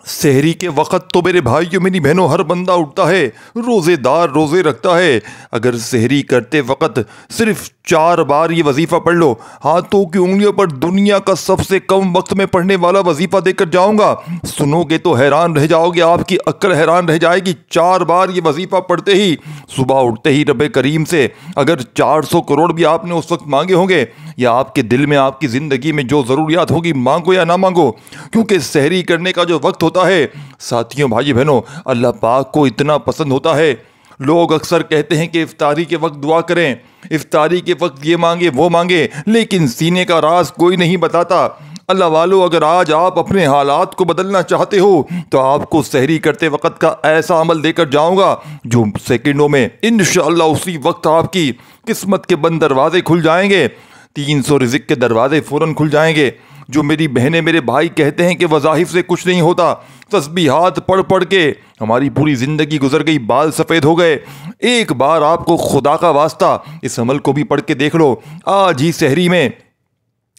سحری کے وقت تو میرے بھائیوں میری بہنوں ہر بندہ اٹھتا ہے، روزے دار روزے رکھتا ہے۔ اگر سحری کرتے وقت صرف 4 بار یہ وظیفہ پڑھ لو، ہاتھوں کی انگلیوں پر دنیا کا سب سے کم وقت میں پڑھنے والا وظیفہ دے کر جاؤں گا، سنو گے تو حیران رہ جاؤ گے، آپ کی عقل حیران رہ جائے گی۔ 4 بار یہ وظیفہ پڑھتے ہی، صبح اٹھتے ہی رب کریم سے اگر 400 کروڑ بھی آپ نے اس وقت مانگے ہوں گے، یا آپ کے دل میں آپ کی زندگی میں جو ضروریات ہوگی مانگو یا نہ مانگو، کیونکہ سحری کرنے کا جو وقت ہوتا ہے ساتھیوں بھائی بہنوں اللہ پاک کو اتنا پسند ہوتا ہے۔ لوگ اکثر کہتے ہیں کہ افطاری کے وقت دعا کریں، افطاری کے وقت یہ مانگے وہ مانگے، لیکن سینے کا راز کوئی نہیں بتاتا۔ اللہ والو، اگر آج آپ اپنے حالات کو بدلنا چاہتے ہو تو آپ کو سحری کرتے وقت کا ایسا عمل دے کر جاؤں گا جو سیکنڈوں میں انشاءاللہ اسی وقت آپ کی قسمت کے بند دروازے کھل جائیں گے، 300 رزق کے دروازے فوراً کھل جائیں گے۔ جو میری بہنیں میرے بھائی کہتے ہیں کہ وظائف سے کچھ نہیں ہوتا، تسبیحات پڑھ پڑھ کے ہماری پوری زندگی گزر گئی، بال سفید ہو گئے، ایک بار آپ کو خدا کا واسطہ اس عمل کو بھی پڑھ کے دیکھ لو۔ آج ہی سحری میں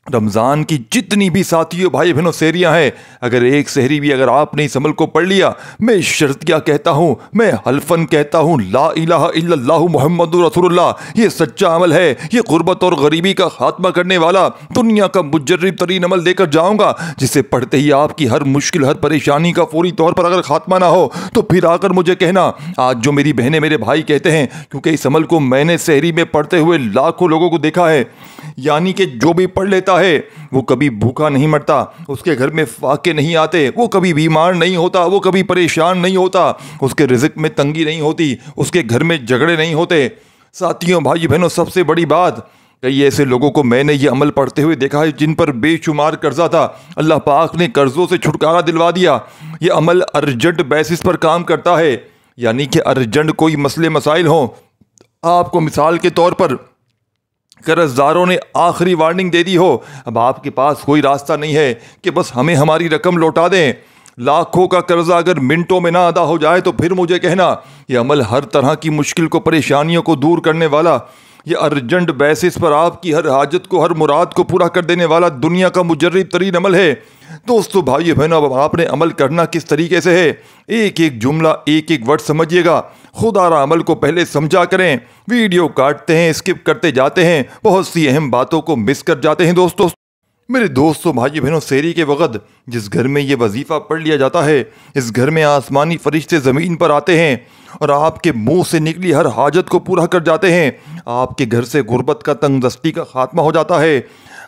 رمضان کی جتنی بھی ساتھیوں بھائی بہنوں سحریاں ہیں، اگر ایک سحری بھی اگر آپ نے اس عمل کو پڑھ لیا، میں شرطیہ کہتا ہوں، میں حلفاً کہتا ہوں، لا الہ الا اللہ محمد رسول اللہ، یہ سچا عمل ہے، یہ غربت اور غریبی کا خاتمہ کرنے والا دنیا کا مجرب ترین عمل دے کر جاؤں گا، جسے پڑھتے ہی آپ کی ہر مشکل ہر پریشانی کا فوری طور پر اگر خاتمہ نہ ہو تو پھر آ کر مجھے کہنا۔ آج جو میری بہنیں میرے بھائی کہتے ہیں، کیونکہ اس عمل کو میں نے سحری میں پڑھتے ہوئے لاکھوں لوگوں کو دیکھا ہے، یعنی کہ جو بھی پڑھ لیتا ہے وہ کبھی بھوکا نہیں مرتا، اس کے گھر میں فاقے نہیں آتے، وہ کبھی بیمار نہیں ہوتا، وہ کبھی پریشان نہیں ہوتا، اس کے رزق میں تنگی نہیں ہوتی، اس کے گھر میں جھگڑے نہیں ہوتے۔ ساتھیوں بھائی بہنوں سب سے بڑی بات، کئی ایسے لوگوں کو میں نے یہ عمل پڑھتے ہوئے دیکھا ہے جن پر بے شمار قرضہ تھا، اللہ پاک نے قرضوں سے چھٹکارا دلوا دیا۔ یہ عمل ارجنٹ بیسس پر کام کرتا ہے، یعنی کہ ارجنٹ کوئی مسئلے مسائل ہوں، آپ کو مثال کے طور پر قرض داروں نے آخری وارننگ دے دی ہو، اب آپ کے پاس کوئی راستہ نہیں ہے کہ بس ہمیں ہماری رقم لوٹا دیں، لاکھوں کا قرضہ اگر منٹوں میں نہ ادا ہو جائے تو پھر مجھے کہنا۔ یہ عمل ہر طرح کی مشکل کو پریشانیوں کو دور کرنے والا، یہ ارجنٹ بیسس پر آپ کی ہر حاجت کو ہر مراد کو پورا کر دینے والا دنیا کا مجرب ترین عمل ہے۔ دوستو بھائی بہنوں، اب آپ نے عمل کرنا کس طریقے سے ہے، ایک ایک جملہ ایک ایک ورڈ سمجھیے گا، خدا را عمل کو پہلے سمجھا کریں، ویڈیو کاٹتے ہیں اسکپ کرتے جاتے ہیں، بہت سی اہم باتوں کو مس کر جاتے ہیں۔ دوستو میرے دوستو بھائی بہنوں، سحری کے وقت جس گھر میں یہ وظیفہ پڑھ لیا جاتا ہے، اس گھر میں آسمانی فرشتے زمین پر آتے ہیں اور آپ کے منہ سے نکلی ہر حاجت کو پورا کر جاتے ہیں، آپ کے گھر سے غربت کا تنگ دستی کا خاتمہ ہو جاتا ہے۔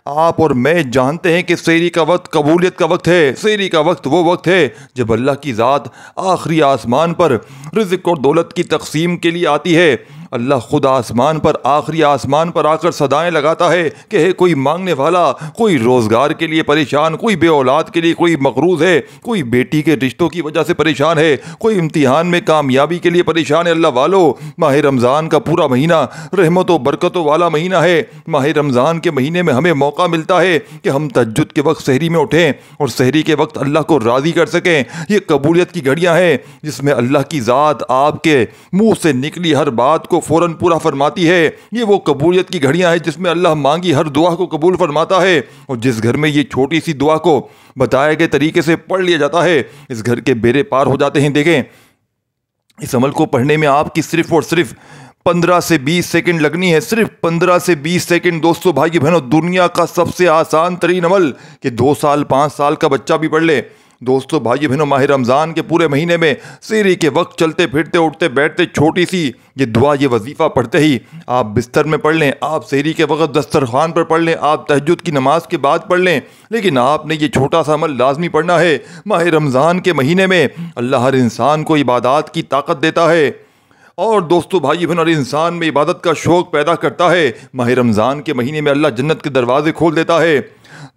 آپ اور میں جانتے ہیں کہ سحری کا وقت قبولیت کا وقت ہے، سحری کا وقت وہ وقت ہے جب اللہ کی ذات آخری آسمان پر رزق اور دولت کی تقسیم کے لیے آتی ہے۔ اللہ خود آسمان پر آخری آسمان پر آ کر صدائیں لگاتا ہے کہ ہے کوئی مانگنے والا، کوئی روزگار کے لیے پریشان، کوئی بے اولاد کے لیے کوئی مقروض ہے، کوئی بیٹی کے رشتوں کی وجہ سے پریشان ہے، کوئی امتحان میں کامیابی کے لیے پریشان ہے۔ اللہ والو، ماہ رمضان کا پورا مہینہ رحمت و برکتوں والا مہینہ ہے۔ ماہ رمضان کے مہینے میں ہمیں موقع ملتا ہے کہ ہم تہجد کے وقت سحری میں اٹھیں اور سحری کے وقت اللہ کو راضی کر سکیں۔ یہ قبولیت کی گھڑیاں ہیں جس میں اللہ کی ذات آپ کے منہ سے نکلی ہر بات کو فوراً پورا فرماتی ہے۔ یہ وہ قبولیت کی گھڑیاں ہیں جس میں اللہ مانگی ہر دعا کو قبول فرماتا ہے، اور جس گھر میں یہ چھوٹی سی دعا کو بتائے گئے طریقے سے پڑھ لیا جاتا ہے، اس گھر کے بیڑے پار ہو جاتے ہیں۔ دیکھیں، اس عمل کو پڑھنے میں آپ کی صرف اور صرف 15 سے 20 سیکنڈ لگنی ہے، صرف 15 سے 20 سیکنڈ۔ دوستو بھائی بہنوں، دنیا کا سب سے آسان ترین عمل کہ 2 سال 5 سال کا بچہ بھی پڑھ لے۔ دوستو بھائی بہنوں، ماہ رمضان کے پورے مہینے میں سحری کے وقت چلتے پھرتے اٹھتے بیٹھتے چھوٹی سی یہ دعا یہ وظیفہ پڑھتے ہی آپ بستر میں پڑھ لیں، آپ سحری کے وقت دسترخوان پر پڑھ لیں، آپ تہجد کی نماز کے بعد پڑھ لیں، لیکن آپ نے یہ چھوٹا سا عمل لازمی پڑھنا ہے۔ ماہ رمضان کے مہینے میں اللہ ہر انسان کو عبادات کی طاقت دیتا ہے، اور دوستو بھائی بہن، ہر انسان میں عبادت کا شوق پیدا کرتا ہے۔ ماہ رمضان کے مہینے میں اللہ جنت کے دروازے کھول دیتا ہے،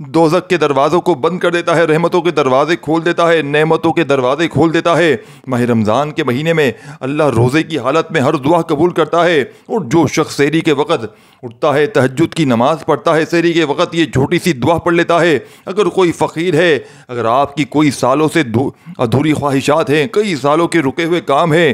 دوزخ کے دروازوں کو بند کر دیتا ہے، رحمتوں کے دروازے کھول دیتا ہے، نعمتوں کے دروازے کھول دیتا ہے۔ ماہ رمضان کے مہینے میں اللہ روزے کی حالت میں ہر دعا قبول کرتا ہے، اور جو شخص سحری کے وقت اٹھتا ہے، تہجد کی نماز پڑھتا ہے، سحری کے وقت یہ چھوٹی سی دعا پڑھ لیتا ہے، اگر کوئی فقیر ہے، اگر آپ کی کوئی سالوں سے ادھوری خواہشات ہیں، کئی سالوں کے رکے ہوئے کام ہیں،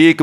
1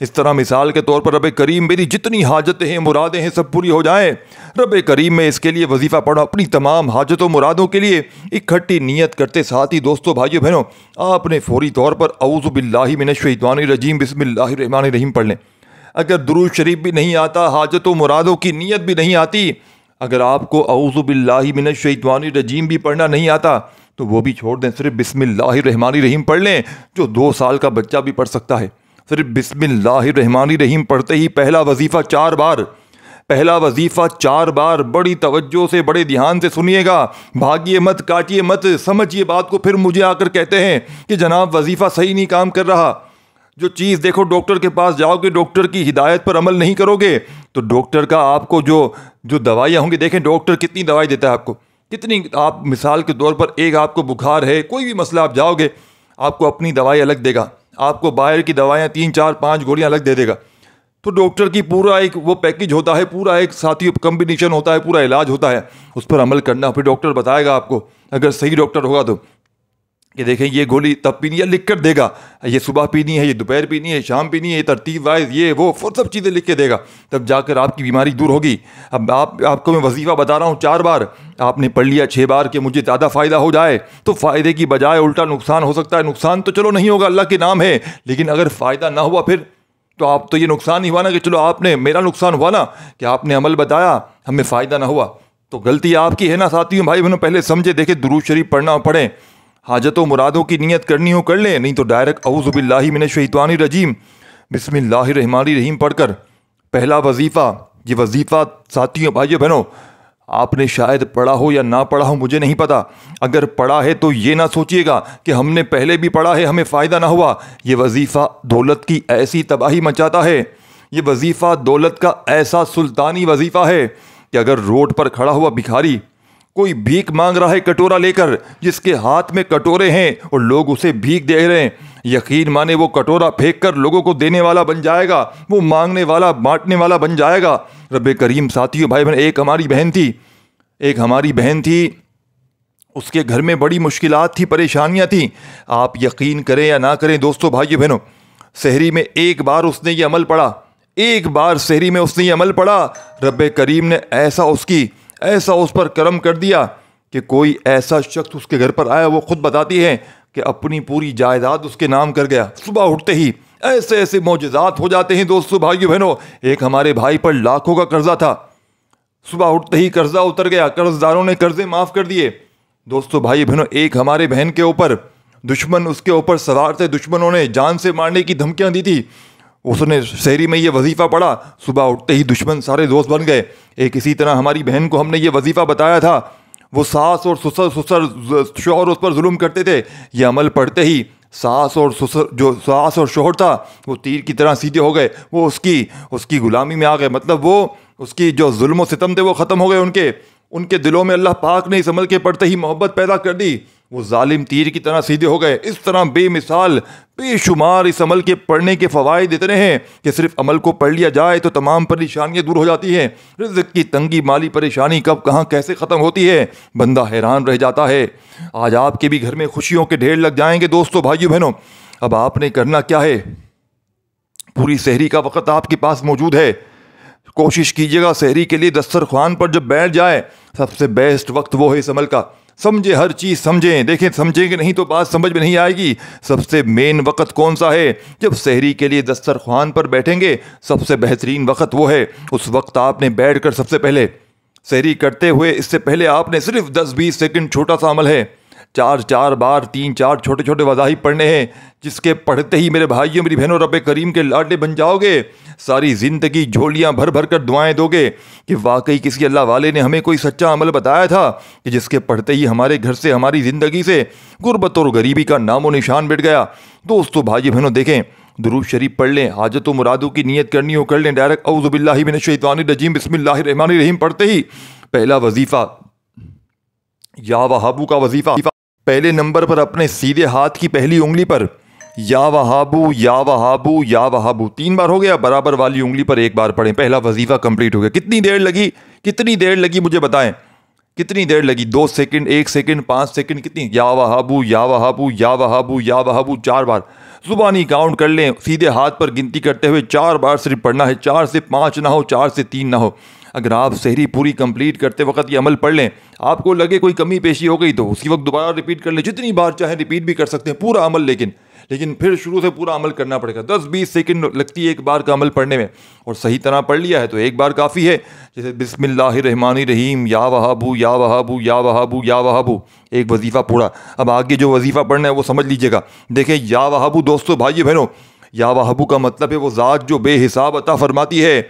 اس طرح مثال کے طور پر رب کریم میری جتنی حاجتیں ہیں مرادیں ہیں سب پوری ہو جائیں، رب کریم میں اس کے لیے وظیفہ پڑھا اپنی تمام حاجتوں مرادوں کے لیے اکٹھی نیت کرتے ساتھی دوستوں بھائیوں بہنوں آپ نے فوری طور پر اعوذ باللہ من الشیطان الرجیم بسم اللہ الرحمن الرحیم پڑھ لیں۔ اگر درود شریف بھی نہیں آتا، حاجتوں مرادوں کی نیت بھی نہیں آتی، اگر آپ کو اعوذ باللہ من الشیطان الرجیم بھی پڑھنا نہیں آتا تو وہ بھی چھوڑ دیں، صرف بسم اللہ الرحمن الرحیم پڑھ لیں، جو 2 سال کا بچہ بھی پڑھ سکتا ہے۔ صرف بسم اللہ الرحمن الرحیم پڑھتے ہی پہلا وظیفہ 4 بار، پہلا وظیفہ 4 بار بڑی توجہ سے بڑے دھیان سے سنیے گا، بھاگیے مت، کاٹیے مت، سمجھیے بات کو، پھر مجھے آ کر کہتے ہیں کہ جناب وظیفہ صحیح نہیں کام کر رہا۔ جو چیز دیکھو ڈاکٹر کے پاس جاؤ گے، ڈاکٹر کی ہدایت پر عمل نہیں کرو گے تو ڈاکٹر کا آپ کو جو دوائیاں ہوں گی، دیکھیں ڈاکٹر کتنی دوائی دیتا ہے آپ کو، کتنی، آپ مثال کے طور پر ایک آپ کو بخار ہے، کوئی بھی مسئلہ آپ جاؤ گے آپ کو اپنی دوائی الگ دے گا، آپ کو باہر کی دوائیاں 3 4 5 گولیاں الگ دے دے گا۔ تو ڈاکٹر کی پورا ایک وہ پیکج ہوتا ہے، پورا ایک ساتھی کمبینیشن ہوتا ہے، پورا علاج ہوتا ہے، اس پر عمل کرنا، پھر ڈاکٹر بتائے گا آپ کو اگر صحیح ڈاکٹر ہوگا تو کہ دیکھیں یہ گولی تب پینی ہے، لکھ کر دے گا، یہ صبح پینی ہے، یہ دوپہر پینی ہے، شام پینی ہے، یہ ترتیب وائز، یہ وہ سب چیزیں لکھ کے دے گا، تب جا کر آپ کی بیماری دور ہوگی۔ اب آپ کو میں وظیفہ بتا رہا ہوں 4 بار، آپ نے پڑھ لیا 6 بار کہ مجھے زیادہ فائدہ ہو جائے، تو فائدے کی بجائے الٹا نقصان ہو سکتا ہے۔ نقصان تو چلو نہیں ہوگا، اللہ کے نام ہے، لیکن اگر فائدہ نہ ہوا پھر تو آپ تو یہ نقصان ہی ہوا نا کہ چلو آپ نے، میرا نقصان ہوا نا کہ آپ نے عمل بتایا، ہمیں فائدہ نہ ہوا، تو غلطی آپ کی ہے نا ساتھیوں بھائی بہنوں۔ پہلے سمجھے، دیکھیں درود شریف پڑھیں، حاجتوں مرادوں کی نیت کرنی ہو کر لیں، نہیں تو ڈائریکٹ اعوذ باللہ من الشیطان الرجیم بسم اللہ الرحمن الرحیم پڑھ کر پہلا وظیفہ، یہ وظیفہ ساتھیوں بھائیوں بہنوں آپ نے شاید پڑھا ہو یا نہ پڑھا ہو مجھے نہیں پتا، اگر پڑھا ہے تو یہ نہ سوچیے گا کہ ہم نے پہلے بھی پڑھا ہے ہمیں فائدہ نہ ہوا۔ یہ وظیفہ دولت کی ایسی تباہی مچاتا ہے، یہ وظیفہ دولت کا ایسا سلطانی وظیفہ ہے کہ اگر روڈ پر کھڑا ہوا بھکاری کوئی بھیک مانگ رہا ہے کٹورا لے کر، جس کے ہاتھ میں کٹورے ہیں اور لوگ اسے بھیک دے رہے ہیں، یقین مانے وہ کٹورا پھینک کر لوگوں کو دینے والا بن جائے گا، وہ مانگنے والا بانٹنے والا بن جائے گا۔ رب کریم ساتھیوں بھائی بہن، ایک ہماری بہن تھی، اس کے گھر میں بڑی مشکلات تھی، پریشانیاں تھیں، آپ یقین کریں یا نہ کریں دوستوں بھائیوں بہنوں، سحری میں ایک بار اس نے یہ عمل پڑھا، ایک بار سحری میں اس نے یہ عمل پڑھا، رب کریم نے ایسا اس پر کرم کر دیا کہ کوئی ایسا شخص اس کے گھر پر آیا، وہ خود بتاتی ہیں کہ اپنی پوری جائیداد اس کے نام کر گیا۔ صبح اٹھتے ہی ایسے معجزات ہو جاتے ہیں دوستو بھائیو بہنوں۔ ایک ہمارے بھائی پر لاکھوں کا قرضہ تھا، صبح اٹھتے ہی قرضہ اتر گیا، قرض داروں نے قرضے معاف کر دیے۔ دوستو بھائی بہنوں، ایک ہمارے بہن کے اوپر دشمن اس کے اوپر سوار تھے، دشمنوں نے جان سے مارنے کی دھمکیاں دی تھی، اس نے سحری میں یہ وظیفہ پڑھا، صبح اٹھتے ہی دشمن سارے دوست بن گئے۔ ایک اسی طرح ہماری بہن کو ہم نے یہ وظیفہ بتایا تھا، وہ ساس اور سسر شوہر اس پر ظلم کرتے تھے، یہ عمل پڑھتے ہی ساس اور شوہر تھا وہ تیر کی طرح سیدھے ہو گئے، وہ اس کی غلامی میں آ گئے، مطلب وہ اس کی جو ظلم و ستم تھے وہ ختم ہو گئے، ان کے دلوں میں اللہ پاک نے اس عمل کے پڑھتے ہی محبت پیدا کر دی، وہ ظالم تیر کی طرح سیدھے ہو گئے۔ اس طرح بے مثال بے شمار اس عمل کے پڑھنے کے فوائد اتنے ہیں کہ صرف عمل کو پڑھ لیا جائے تو تمام پریشانیاں دور ہو جاتی ہیں، رزق کی تنگی، مالی پریشانی کب کہاں کیسے ختم ہوتی ہے، بندہ حیران رہ جاتا ہے۔ آج آپ کے بھی گھر میں خوشیوں کے ڈھیر لگ جائیں گے دوستو بھائیو بہنوں۔ اب آپ نے کرنا کیا ہے، پوری سحری کا وقت آپ کے پاس موجود ہے، کوشش کیجیے گا سحری کے لیے دسترخوان پر جب بیٹھ جائے، سب سے بیسٹ وقت وہ ہے اس عمل کا، سمجھے، ہر چیز سمجھیں، دیکھیں سمجھیں گے نہیں تو بات سمجھ میں نہیں آئے گی۔ سب سے مین وقت کون سا ہے، جب سحری کے لیے دسترخوان پر بیٹھیں گے، سب سے بہترین وقت وہ ہے، اس وقت آپ نے بیٹھ کر سب سے پہلے سحری کرتے ہوئے اس سے پہلے آپ نے صرف 10-20 سیکنڈ، چھوٹا سا عمل ہے، 4 بار 3-4 چھوٹے وظائف پڑھنے ہیں، جس کے پڑھتے ہی میرے بھائیوں میری بہنوں رب کریم کے لاڈلے بن جاؤ گے، ساری زندگی جھولیاں بھر کر دعائیں دو گے کہ واقعی کسی اللہ والے نے ہمیں کوئی سچا عمل بتایا تھا کہ جس کے پڑھتے ہی ہمارے گھر سے، ہماری زندگی سے غربت اور غریبی کا نام و نشان مٹ گیا۔ دوستو بھائی بہنوں دیکھیں، درود شریف پڑھ لیں، حاجت و مرادوں کی نیت کرنی ہو کر لیں، ڈائریکٹ اعوذ باللہ من الشیطان الرجیم بسم اللہ الرحمن الرحیم پڑھتے ہی پہلا وظیفہ یا وہابو کا وظیفہ، پہلے نمبر پر اپنے سیدھے ہاتھ کی پہلی انگلی پر یا وہابو یا وہابو یا وہابو 3 بار ہو گیا، برابر والی انگلی پر 1 بار پڑھیں، پہلا وظیفہ کمپلیٹ ہو گیا۔ کتنی دیر لگی مجھے بتائیں، کتنی دیر لگی؟ 2 سیکنڈ، 1 سیکنڈ، 5 سیکنڈ، کتنی؟ یا وہابو یا وہابو یا وہابو یا وہابو 4 بار، زبانی کاؤنٹ کر لیں, سیدھے ہاتھ پر گنتی کرتے ہوئے 4 بار صرف پڑھنا ہے, 4 سے 5 نہ ہو, 4 سے 3 نہ ہو. اگر آپ سحری پوری کمپلیٹ کرتے وقت یہ عمل پڑھ لیں, آپ کو لگے کوئی کمی پیشی ہو گئی تو اسی وقت دوبارہ ریپیٹ کر لیں, جتنی بار چاہیں ریپیٹ بھی کر سکتے ہیں پورا عمل, لیکن پھر شروع سے پورا عمل کرنا پڑے گا. 10-20 سیکنڈ لگتی ہے ایک بار کا عمل پڑھنے میں, اور صحیح طرح پڑھ لیا ہے تو ایک بار کافی ہے. جیسے بسم اللہ الرحمن الرحیم, یا وہابو یا وہابو یا وہابو یا وہابو, ایک وظیفہ پورا. اب آگے جو وظیفہ پڑھنا ہے وہ سمجھ لیجیے گا. دیکھیں یا وہابو دوستو بھائی بہنوں, یا وہابو کا مطلب ہے وہ ذات جو بے حساب عطا فرماتی ہے.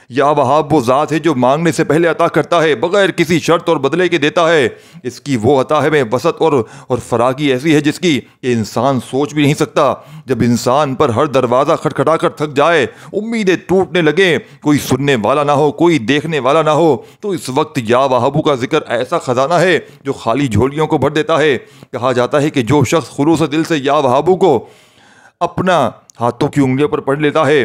یا وہاب وہ ذات ہے جو مانگنے سے پہلے عطا کرتا ہے, بغیر کسی شرط اور بدلے کے دیتا ہے. اس کی وہ عطا ہے میں وسعت اور فراگی ایسی ہے جس کی کہ انسان سوچ بھی نہیں سکتا. جب انسان پر ہر دروازہ کھٹکھٹا کر تھک جائے, امیدیں ٹوٹنے لگے, کوئی سننے والا نہ ہو, کوئی دیکھنے والا نہ ہو, تو اس وقت یا وہابو کا ذکر ایسا خزانہ ہے جو خالی جھولیوں کو بھر دیتا ہے. کہا جاتا ہے کہ جو شخص خلوص دل سے یا وہابو کو اپنا ہاتھوں کی انگلیوں پر پڑھ لیتا ہے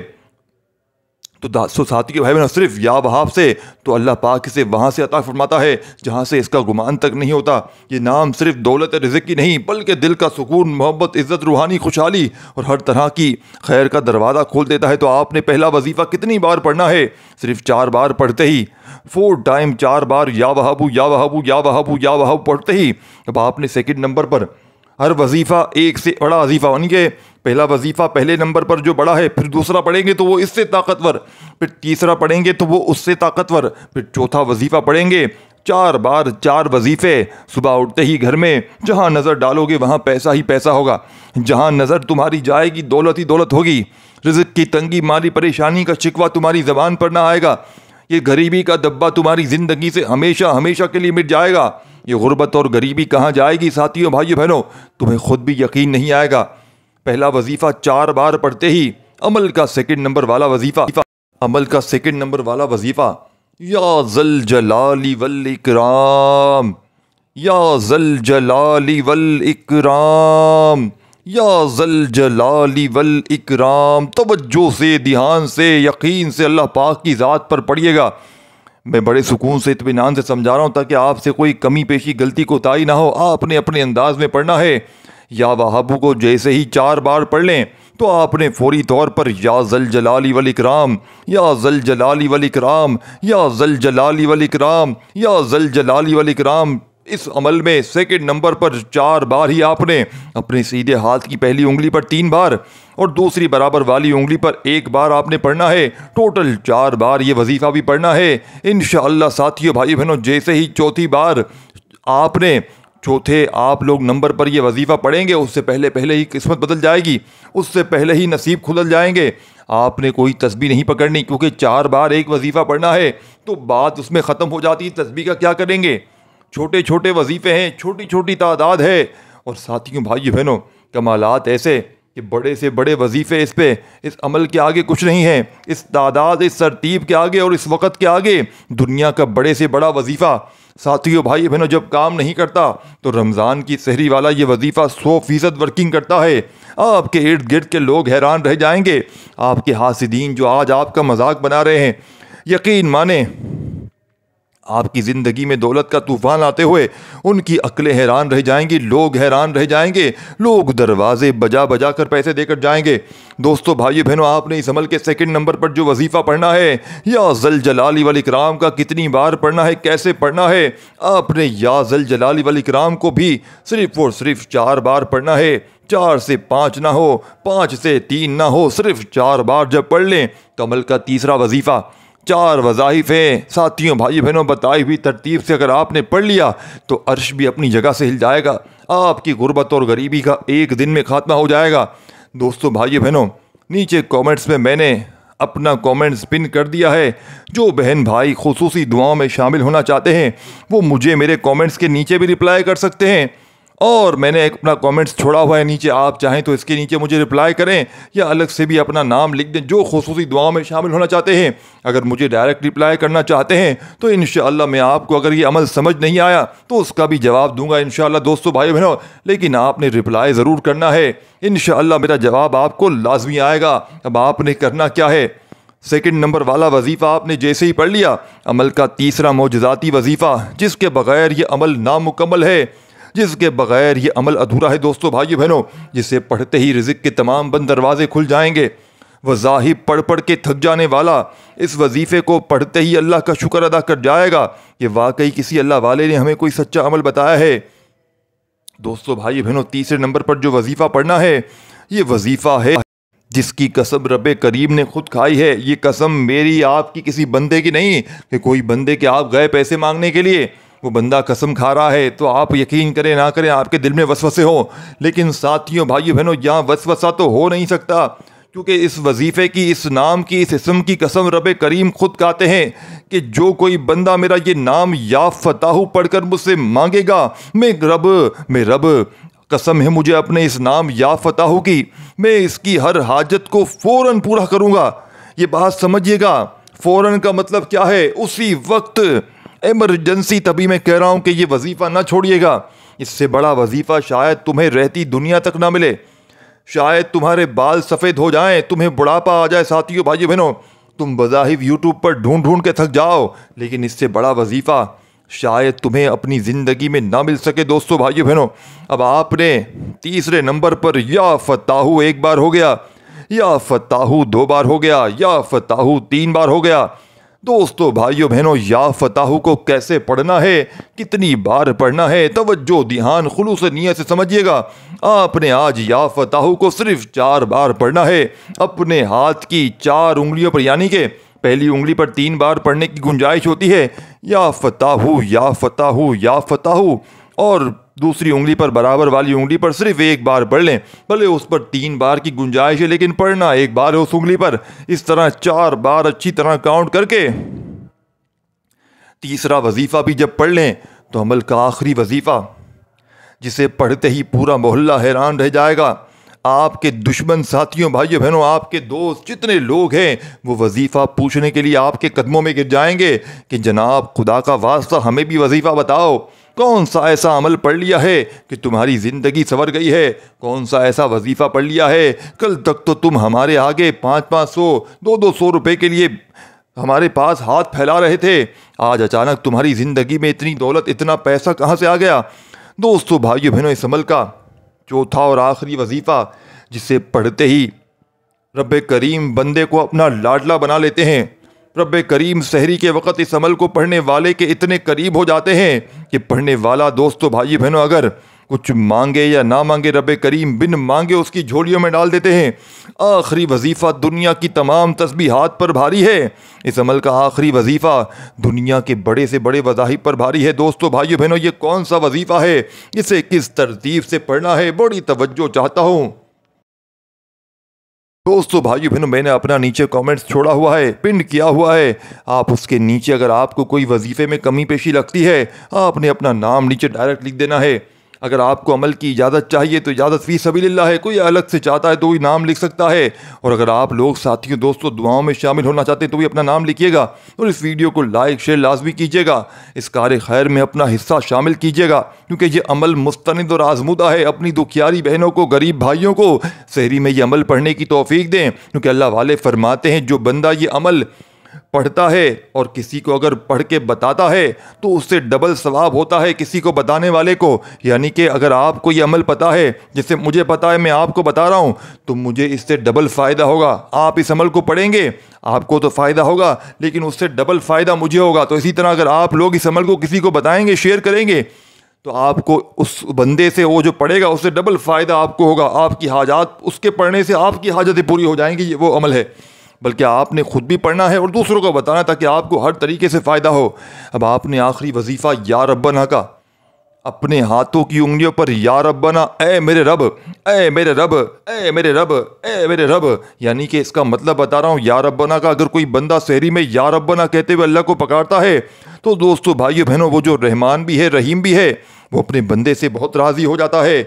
تو ساتھیوں بھائی بہنوں صرف یا وہاب سے تو اللہ پاک اسے وہاں سے عطا فرماتا ہے جہاں سے اس کا گمان تک نہیں ہوتا. یہ نام صرف دولت رزق کی نہیں بلکہ دل کا سکون, محبت, عزت, روحانی خوشحالی اور ہر طرح کی خیر کا دروازہ کھول دیتا ہے. تو آپ نے پہلا وظیفہ کتنی بار پڑھنا ہے؟ صرف 4 بار پڑھتے ہی 4 ٹائم 4 بار یا وہابو یا وہابو یا وہابو یا وہابو پڑھتے ہی اب آپ نے سیکنڈ نمبر پر ہر وظیفہ ایک سے بڑا وظیفہ, یعنی کہ پہلا وظیفہ پہلے نمبر پر جو بڑا ہے, پھر دوسرا پڑھیں گے تو وہ اس سے طاقتور, پھر تیسرا پڑھیں گے تو وہ اس سے طاقتور, پھر چوتھا وظیفہ پڑھیں گے 4 بار 4 وظیفے. صبح اٹھتے ہی گھر میں جہاں نظر ڈالو گے وہاں پیسہ ہی پیسہ ہوگا, جہاں نظر تمہاری جائے گی دولت ہی دولت ہوگی. رزق کی تنگی, مالی پریشانی کا شکوہ تمہاری زبان پر نہ آئے گا. یہ غریبی کا دبا تمہاری زندگی سے ہمیشہ ہمیشہ کے لیے مٹ جائے گا. یہ غربت اور غریبی کہاں جائے گی ساتھیوں بھائیو بہنوں, تمہیں خود بھی یقین نہیں آئے گا. پہلا وظیفہ 4 بار پڑھتے ہی عمل کا سیکنڈ نمبر والا وظیفہ یا ذل جلال والاکرام, یا ذل جلال والاکرام, یا ذل جلال والاکرام. توجہ سے, دھیان سے, یقین سے اللہ پاک کی ذات پر پڑھیے گا. میں بڑے سکون سے, اطمینان سے سمجھا رہا ہوں تاکہ آپ سے کوئی کمی پیشی, غلطی کوتاہی نہ ہو. آپ نے اپنے انداز میں پڑھنا ہے. یا وہابو کو جیسے ہی 4 بار پڑھ لیں تو آپ نے فوری طور پر یا ذل جلال والاکرام, یا ذل جلال والاکرام, یا ذل جلال والاکرام, یا ذل جلال والاکرام, اس عمل میں سیکنڈ نمبر پر 4 بار ہی آپ نے اپنے سیدھے ہاتھ کی پہلی انگلی پر 3 بار اور دوسری برابر والی انگلی پر 1 بار آپ نے پڑھنا ہے. ٹوٹل 4 بار یہ وظیفہ بھی پڑھنا ہے انشاءاللہ. ساتھیوں بھائی بہنوں جیسے ہی چوتھی بار آپ نے چوتھے آپ لوگ نمبر پر یہ وظیفہ پڑھیں گے, اس سے پہلے ہی قسمت بدل جائے گی, اس سے پہلے ہی نصیب کھل جائیں گے. آپ نے کوئی تسبیح نہیں پکڑنی کیونکہ 4 بار ایک وظیفہ پڑھنا ہے تو بات اس میں ختم ہو جاتی ہے. تسبیح کا کیا کریں گے؟ چھوٹے چھوٹے وظیفے ہیں, چھوٹی چھوٹی تعداد ہے. اور ساتھیوں بھائیو بہنوں کمالات ایسے کہ بڑے سے بڑے وظیفے اس عمل کے آگے کچھ نہیں ہیں. اس تعداد, اس ترتیب کے آگے اور اس وقت کے آگے دنیا کا بڑے سے بڑا وظیفہ. ساتھیوں بھائی بہنوں جب کام نہیں کرتا تو رمضان کی سحری والا یہ وظیفہ 100% ورکنگ کرتا ہے. آپ کے ارد گرد کے لوگ حیران رہ جائیں گے. آپ کے حاسدین جو آج آپ کا مذاق بنا رہے ہیں, یقین مانیں آپ کی زندگی میں دولت کا طوفان آتے ہوئے ان کی عقلیں حیران رہ جائیں گی, لوگ حیران رہ جائیں گے, لوگ دروازے بجا بجا کر پیسے دے کر جائیں گے. دوستو بھائی بہنوں آپ نے اس عمل کے سیکنڈ نمبر پر جو وظیفہ پڑھنا ہے یا ذل جلال والاکرام کا کتنی بار پڑھنا ہے, کیسے پڑھنا ہے؟ آپ نے یا ذل جلال والاکرام کو بھی صرف اور صرف 4 بار پڑھنا ہے. 4 سے 5 نہ ہو, 5 سے 3 نہ ہو, صرف 4 بار جب پڑھ لیں تو عمل کا تیسرا وظیفہ 4 وظائف ہیں. ساتھیوں بھائی بہنوں بتائی ہوئی ترتیب سے اگر آپ نے پڑھ لیا تو عرش بھی اپنی جگہ سے ہل جائے گا. آپ کی غربت اور غریبی کا ایک دن میں خاتمہ ہو جائے گا. دوستو بھائی بہنوں نیچے کومنٹس میں نے اپنا کومنٹس پن کر دیا ہے. جو بہن بھائی خصوصی دعاؤں میں شامل ہونا چاہتے ہیں وہ مجھے میرے کومنٹس کے نیچے بھی رپلائی کر سکتے ہیں, اور میں نے اپنا کومنٹس چھوڑا ہوا ہے نیچے, آپ چاہیں تو اس کے نیچے مجھے رپلائی کریں یا الگ سے بھی اپنا نام لکھ دیں. جو خصوصی دعاؤں میں شامل ہونا چاہتے ہیں اگر مجھے ڈائریکٹ رپلائی کرنا چاہتے ہیں تو انشاءاللہ میں آپ کو اگر یہ عمل سمجھ نہیں آیا تو اس کا بھی جواب دوں گا انشاءاللہ. دوستو بھائی بہنوں لیکن آپ نے رپلائی ضرور کرنا ہے, انشاءاللہ میرا جواب آپ کو لازمی آئے گا. اب آپ نے کرنا کیا ہے, سیکنڈ نمبر والا وظیفہ آپ نے جیسے ہی پڑھ لیا, عمل کا تیسرا معجزاتی وظیفہ جس کے بغیر یہ عمل نامکمل ہے, جس کے بغیر یہ عمل ادھورا ہے دوستو بھائیو بہنوں، جسے پڑھتے ہی رزق کے تمام بند دروازے کھل جائیں گے۔ وظائف پڑھ پڑھ کے تھک جانے والا اس وظیفے کو پڑھتے ہی اللہ کا شکر ادا کر جائے گا کہ واقعی کسی اللہ والے نے ہمیں کوئی سچا عمل بتایا ہے۔ دوستو بھائی بہنوں، تیسرے نمبر پر جو وظیفہ پڑھنا ہے، یہ وظیفہ ہے جس کی قسم رب کریم نے خود کھائی ہے۔ یہ قسم میری آپ کی کسی بندے کی نہیں کہ کوئی بندے کے آپ گئے پیسے مانگنے کے لیے، وہ بندہ قسم کھا رہا ہے تو آپ یقین کریں نہ کریں آپ کے دل میں وسوسے ہوں، لیکن ساتھیوں بھائیو بہنوں یہاں وسوسہ تو ہو نہیں سکتا، کیونکہ اس وظیفے کی، اس نام کی، اس اسم کی قسم رب کریم خود کھاتے ہیں کہ جو کوئی بندہ میرا یہ نام یا فتاح پڑھ کر مجھ سے مانگے گا، میں رب قسم ہے مجھے اپنے اس نام یا فتاح کی، میں اس کی ہر حاجت کو فوراً پورا کروں گا۔ یہ بات سمجھیے گا، فوراً کا مطلب کیا ہے؟ اسی وقت، ایمرجنسی۔ تبھی میں کہہ رہا ہوں کہ یہ وظیفہ نہ چھوڑیے گا، اس سے بڑا وظیفہ شاید تمہیں رہتی دنیا تک نہ ملے، شاید تمہارے بال سفید ہو جائیں، تمہیں بڑھاپا آ جائے ساتھیوں بھائیو بہنوں، تم بظاہر یوٹیوب پر ڈھونڈ کے تھک جاؤ، لیکن اس سے بڑا وظیفہ شاید تمہیں اپنی زندگی میں نہ مل سکے دوستو بھائیو بہنوں۔ اب آپ نے تیسرے نمبر پر یا فتاح ایک بار ہو گیا، یا فتاح 2 بار ہو گیا، یا فتاح 3 بار ہو گیا۔ دوستو بھائیو بہنوں، یا فتاح کو کیسے پڑھنا ہے، کتنی بار پڑھنا ہے، توجہ دھیان خلوص نیت سے سمجھیے گا۔ آپ نے آج یا فتاح کو صرف 4 بار پڑھنا ہے، اپنے ہاتھ کی 4 انگلیوں پر، یعنی کہ پہلی انگلی پر 3 بار پڑھنے کی گنجائش ہوتی ہے، یا فتاح یا فتاح یا فتاح، اور دوسری انگلی پر، برابر والی انگلی پر صرف 1 بار پڑھ لیں، بھلے اس پر 3 بار کی گنجائش ہے لیکن پڑھنا 1 بار ہے اس انگلی پر۔ اس طرح 4 بار اچھی طرح کاؤنٹ کر کے تیسرا وظیفہ بھی جب پڑھ لیں تو عمل کا آخری وظیفہ، جسے پڑھتے ہی پورا محلہ حیران رہ جائے گا، آپ کے دشمن ساتھیوں بھائیو بہنوں، آپ کے دوست جتنے لوگ ہیں وہ وظیفہ پوچھنے کے لیے آپ کے قدموں میں گر جائیں گے کہ جناب خدا کا واسطہ ہمیں بھی وظیفہ بتاؤ، کون سا ایسا عمل پڑھ لیا ہے کہ تمہاری زندگی سنور گئی ہے، کون سا ایسا وظیفہ پڑھ لیا ہے، کل تک تو تم ہمارے آگے 500 200 روپے کے لیے ہمارے پاس ہاتھ پھیلا رہے تھے، آج اچانک تمہاری زندگی میں اتنی دولت، اتنا پیسہ کہاں سے آ گیا؟ دوستو بھائیو بہنوں، اس عمل کا چوتھا اور آخری وظیفہ، جسے پڑھتے ہی رب کریم بندے کو اپنا لاڈلا بنا لیتے ہیں، رب کریم سحری کے وقت اس عمل کو پڑھنے والے کے اتنے قریب ہو جاتے ہیں کہ پڑھنے والا دوستو بھائی بہنوں اگر کچھ مانگے یا نہ مانگے، رب کریم بن مانگے اس کی جھولیوں میں ڈال دیتے ہیں۔ آخری وظیفہ دنیا کی تمام تسبیحات پر بھاری ہے، اس عمل کا آخری وظیفہ دنیا کے بڑے سے بڑے وظائف پر بھاری ہے۔ دوستو بھائیو بہنوں، یہ کون سا وظیفہ ہے، اسے کس ترتیب سے پڑھنا ہے، بڑی توجہ چاہتا ہوں۔ دوستو بھائیو بہنوں، میں نے اپنا نیچے کامنٹس چھوڑا ہوا ہے، پن کیا ہوا ہے، آپ اس کے نیچے اگر آپ کو کوئی وظیفے میں کمی پیشی لگتی ہے، آپ نے اپنا نام نیچے ڈائریکٹ لکھ دینا ہے۔ اگر آپ کو عمل کی اجازت چاہیے تو اجازت فی سبیل اللہ ہے، کوئی الگ سے چاہتا ہے تو وہی نام لکھ سکتا ہے، اور اگر آپ لوگ ساتھیوں دوستوں دعاؤں میں شامل ہونا چاہتے ہیں تو بھی اپنا نام لکھیے گا، اور اس ویڈیو کو لائک شیئر لازمی کیجیے گا، اس کار خیر میں اپنا حصہ شامل کیجیے گا، کیونکہ یہ عمل مستند اور آزمودہ ہے۔ اپنی دکھیاری بہنوں کو، غریب بھائیوں کو سحری میں یہ عمل پڑھنے کی توفیق دیں، کیونکہ اللہ والے فرماتے ہیں جو بندہ یہ عمل پڑھتا ہے اور کسی کو اگر پڑھ کے بتاتا ہے تو اس سے ڈبل ثواب ہوتا ہے کسی کو بتانے والے کو۔ یعنی کہ اگر آپ کو یہ عمل پتہ ہے، جیسے مجھے پتہ ہے، میں آپ کو بتا رہا ہوں، تو مجھے اس سے ڈبل فائدہ ہوگا۔ آپ اس عمل کو پڑھیں گے، آپ کو تو فائدہ ہوگا لیکن اس سے ڈبل فائدہ مجھے ہوگا۔ تو اسی طرح اگر آپ لوگ اس عمل کو کسی کو بتائیں گے، شیئر کریں گے، تو آپ کو اس بندے سے، وہ جو پڑھے گا، اس سے ڈبل فائدہ آپ کو ہوگا۔ آپ کی حاجات، اس کے پڑھنے سے آپ کی حاجتیں پوری ہو جائیں گی۔ یہ وہ عمل ہے، بلکہ آپ نے خود بھی پڑھنا ہے اور دوسروں کو بتانا ہے تاکہ آپ کو ہر طریقے سے فائدہ ہو۔ اب آپ نے آخری وظیفہ یا ربنا کا اپنے ہاتھوں کی انگلیوں پر یا ربنا، اے میرے رب، اے میرے رب، اے میرے رب، اے میرے رب، یعنی کہ اس کا مطلب بتا رہا ہوں، یا ربنا کا اگر کوئی بندہ سحری میں یا ربنا کہتے ہوئے اللہ کو پکارتا ہے تو دوستو بھائیو بہنوں، وہ جو رحمان بھی ہے، رحیم بھی ہے، وہ اپنے بندے سے بہت راضی ہو جاتا ہے۔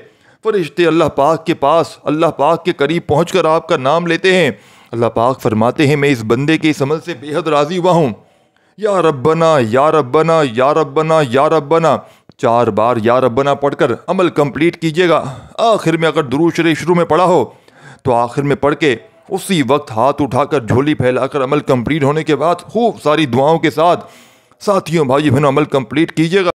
فرشتے اللہ پاک کے پاس، اللہ پاک کے قریب پہنچ کر آپ کا نام لیتے ہیں۔ اللہ پاک فرماتے ہیں میں اس بندے کے اس عمل سے بے حد راضی ہوا ہوں۔ یا ربنا، یا ربنا، یا ربنا، یا ربنا، 4 بار یا ربنا پڑھ کر عمل کمپلیٹ کیجیے گا۔ آخر میں اگر درود شریف شروع میں پڑھا ہو تو آخر میں پڑھ کے اسی وقت ہاتھ اٹھا کر جھولی پھیلا کر عمل کمپلیٹ ہونے کے بعد خوب ساری دعاؤں کے ساتھ ساتھیوں بھائی بہنوں عمل کمپلیٹ کیجیے گا۔